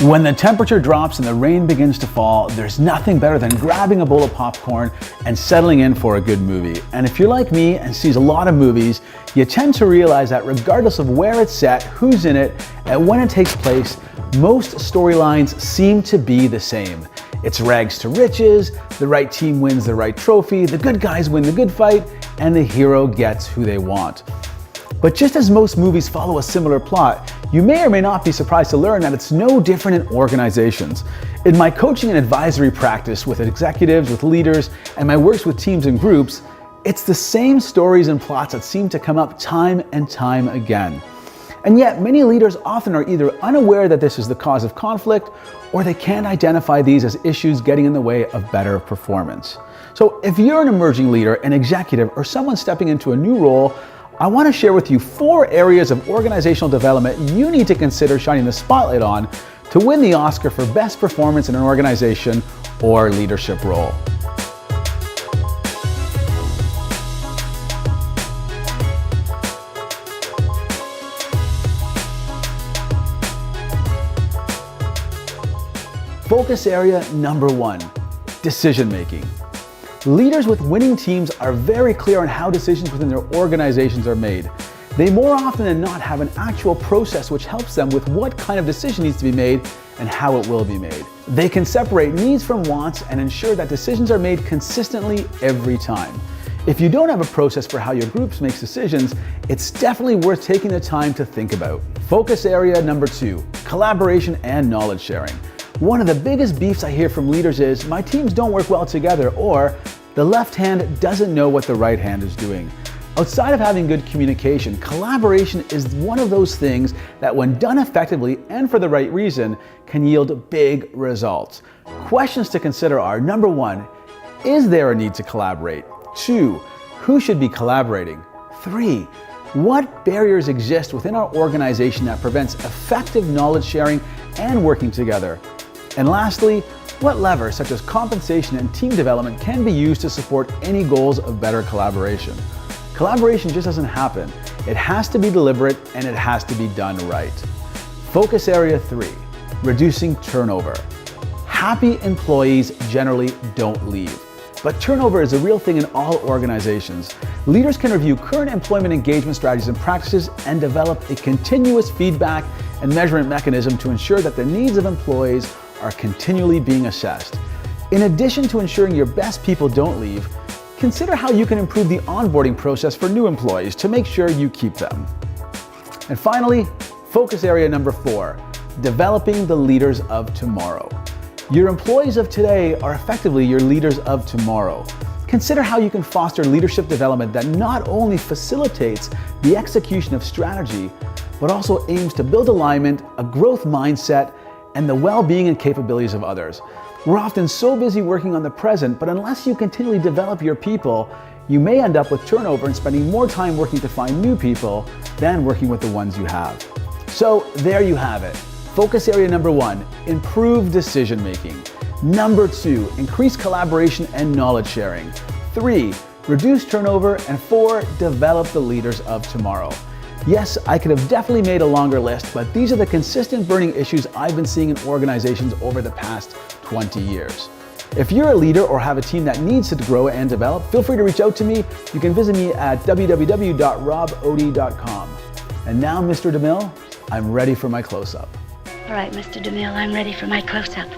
When the temperature drops and the rain begins to fall, there's nothing better than grabbing a bowl of popcorn and settling in for a good movie. And if you're like me and sees a lot of movies, you tend to realize that regardless of where it's set, who's in it, and when it takes place, most storylines seem to be the same. It's rags to riches, the right team wins the right trophy, the good guys win the good fight, and the hero gets who they want. But just as most movies follow a similar plot, you may or may not be surprised to learn that it's no different in organizations. In my coaching and advisory practice with executives, with leaders, and my works with teams and groups, it's the same stories and plots that seem to come up time and time again. And yet, many leaders often are either unaware that this is the cause of conflict, or they can't identify these as issues getting in the way of better performance. So if you're an emerging leader, an executive, or someone stepping into a new role, I want to share with you 4 areas of organizational development you need to consider shining the spotlight on to win the Oscar for best performance in an organization or leadership role. Focus area number 1, decision making. Leaders with winning teams are very clear on how decisions within their organizations are made. They more often than not have an actual process which helps them with what kind of decision needs to be made and how it will be made. They can separate needs from wants and ensure that decisions are made consistently every time. If you don't have a process for how your groups make decisions, it's definitely worth taking the time to think about. Focus area number 2, collaboration and knowledge sharing. One of the biggest beefs I hear from leaders is, my teams don't work well together, or the left hand doesn't know what the right hand is doing. Outside of having good communication, collaboration is one of those things that when done effectively and for the right reason can yield big results. Questions to consider are, number 1, is there a need to collaborate? 2, who should be collaborating? 3, what barriers exist within our organization that prevents effective knowledge sharing and working together? And lastly, what levers such as compensation and team development can be used to support any goals of better collaboration? Collaboration just doesn't happen. It has to be deliberate and it has to be done right. Focus area 3, reducing turnover. Happy employees generally don't leave, but turnover is a real thing in all organizations. Leaders can review current employment engagement strategies and practices and develop a continuous feedback and measurement mechanism to ensure that the needs of employees are continually being assessed. In addition to ensuring your best people don't leave, consider how you can improve the onboarding process for new employees to make sure you keep them. And finally, focus area number 4, developing the leaders of tomorrow. Your employees of today are effectively your leaders of tomorrow. Consider how you can foster leadership development that not only facilitates the execution of strategy, but also aims to build alignment, a growth mindset, and the well-being and capabilities of others. We're often so busy working on the present, but unless you continually develop your people, you may end up with turnover and spending more time working to find new people than working with the ones you have. So there you have it. Focus area number 1, improve decision making. Number 2, increase collaboration and knowledge sharing. 3, reduce turnover. And 4, develop the leaders of tomorrow. Yes, I could have definitely made a longer list, but these are the consistent burning issues I've been seeing in organizations over the past 20 years. If you're a leader or have a team that needs to grow and develop, feel free to reach out to me. You can visit me at www.roboddi.com. And now, Mr. DeMille, I'm ready for my close-up. All right, Mr. DeMille, I'm ready for my close-up.